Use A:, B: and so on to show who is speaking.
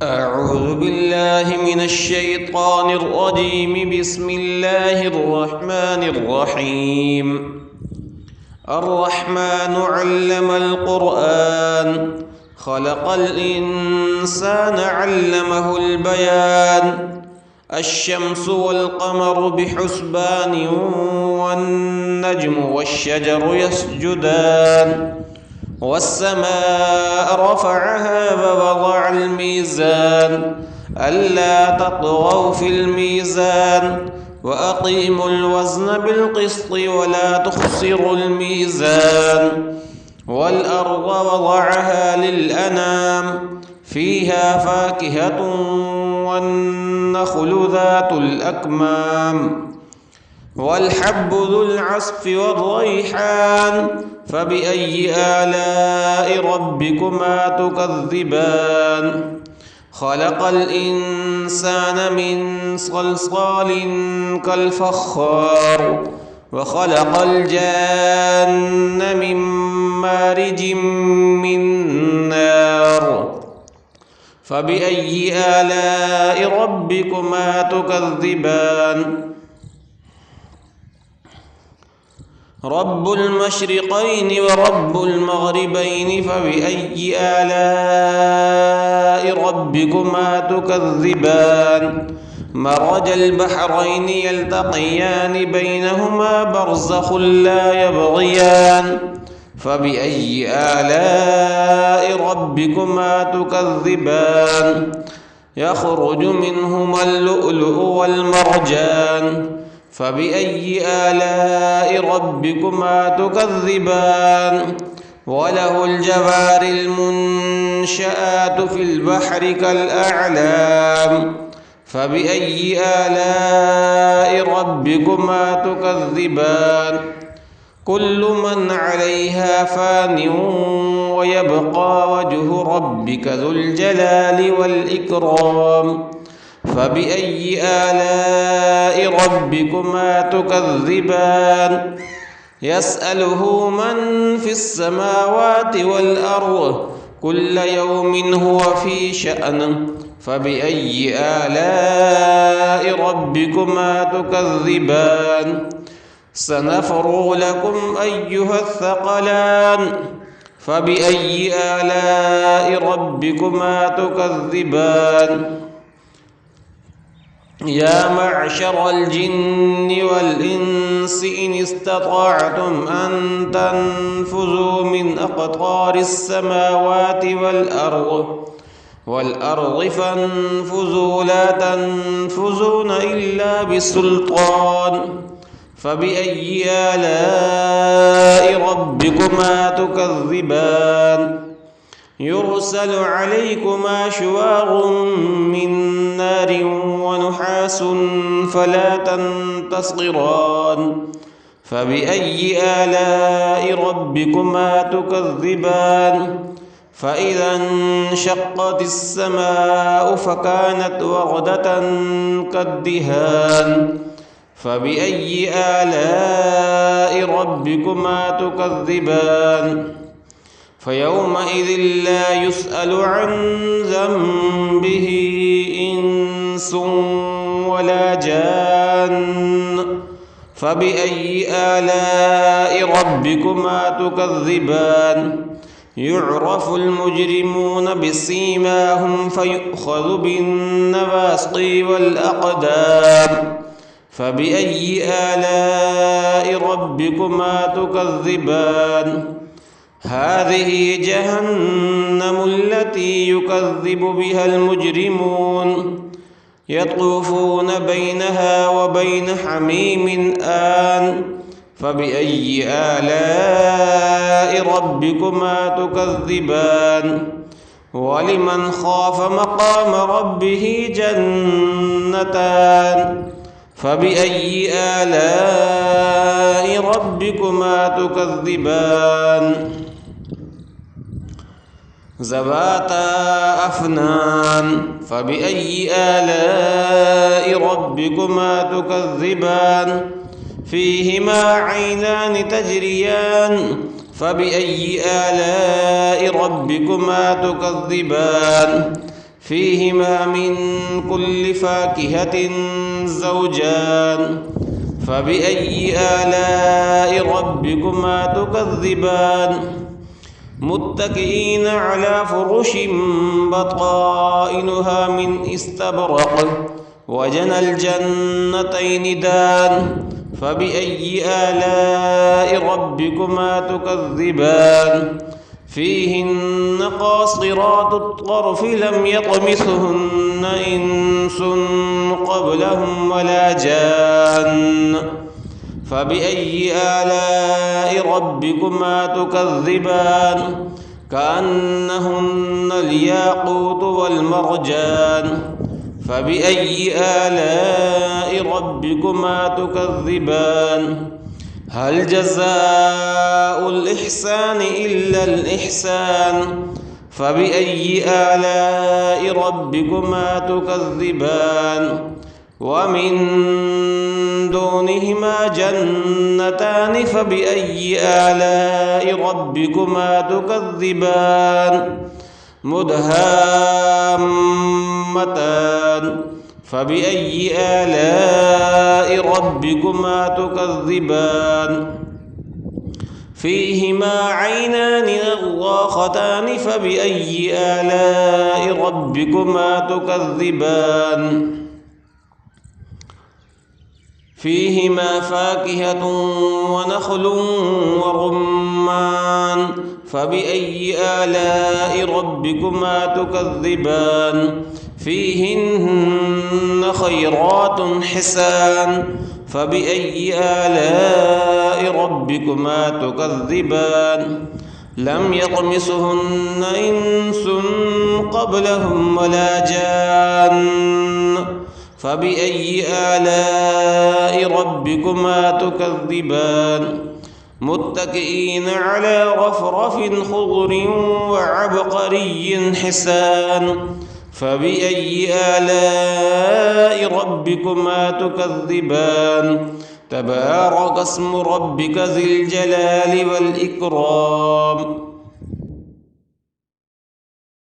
A: أعوذ بالله من الشيطان الرجيم. بسم الله الرحمن الرحيم. الرحمن علم القرآن، خلق الإنسان علمه البيان. الشمس والقمر بحسبان، والنجم والشجر يسجدان. والسماء رفعها ووضع الميزان، ألا تطغوا في الميزان، وأقيموا الوزن بالقسط ولا تخسروا الميزان. والأرض وضعها للأنام، فيها فاكهة والنخل ذات الأكمام، والحب ذو العصف والريحان. فبأي آلاء ربكما تكذبان؟ خلق الإنسان من صلصال كالفخار، وخلق الجان من مارج من نار. فبأي آلاء ربكما تكذبان؟ رب المشرقين ورب المغربين، فبأي آلاء ربكما تكذبان؟ مرج البحرين يلتقيان، بينهما برزخ لا يبغيان. فبأي آلاء ربكما تكذبان؟ يخرج منهما اللؤلؤ والمرجان. فبأي آلاء ربكما تكذبان؟ وله الجوار المنشآت في البحر كالأعلام. فبأي آلاء ربكما تكذبان؟ كل من عليها فان، ويبقى وجه ربك ذو الجلال والإكرام. فبأي آلاء ربكما تكذبان؟ يسأله من في السماوات والأرض، كل يوم هو في شأن. فبأي آلاء ربكما تكذبان؟ سنفرغ لكم أيها الثقلان. فبأي آلاء ربكما تكذبان؟ يا معشر الجن والإنس إن استطعتم أن تنفذوا من أقطار السماوات والأرض فانفذوا، لا تنفذون إلا بسلطان. فبأي آلاء ربكما تكذبان؟ يرسل عليكما شواظ من نار ونحاس فلا تنتصران. فبأي آلاء ربكما تكذبان؟ فإذا انشقت السماء فكانت وردة كالدهان. فبأي آلاء ربكما تكذبان؟ فيومئذ لا يسأل عن ذنبه إنس ولا جان. فبأي آلاء ربكما تكذبان؟ يعرف المجرمون بسيماهم، فيؤخذ بالنواصي والأقدام. فبأي آلاء ربكما تكذبان؟ هذه جهنم التي يكذب بها المجرمون، يطوفون بينها وبين حميم آن. فبأي آلاء ربكما تكذبان؟ ولمن خاف مقام ربه جنتان. فبأي آلاء ربكما تكذبان؟ ذواتا أفنان. فبأي آلاء ربكما تكذبان؟ فيهما عينان تجريان. فبأي آلاء ربكما تكذبان؟ فيهما من كل فاكهة زوجان فبأي آلاء ربكما تكذبان متكئين على فرش بطائنها من استبرق وجنى الجنتين دان فبأي آلاء ربكما تكذبان فيهن قاصرات الطرف لم يطمثهن إنس قبلهم ولا جان فبأي آلاء ربكما تكذبان كأنهن الياقوت والمرجان فبأي آلاء ربكما تكذبان هل جزاء الإحسان إلا الإحسان فبأي آلاء ربكما تكذبان ومن دونهما جنتان فبأي آلاء ربكما تكذبان مدهامتان فبأي آلاء ربكما تكذبان فيهما عينان نضاختان فبأي آلاء ربكما تكذبان فيهما فاكهة ونخل ورمان فبأي آلاء ربكما تكذبان فيهن خيرات حسان فبأي آلاء ربكما تكذبان لم يطمسهن إنس قبلهم ولا جان فبأي آلاء ربكما تكذبان متكئين على رفرف خضر وعبقري حسان فبأي آلاء ربكما تكذبان تبارك اسم ربك ذي الجلال والإكرام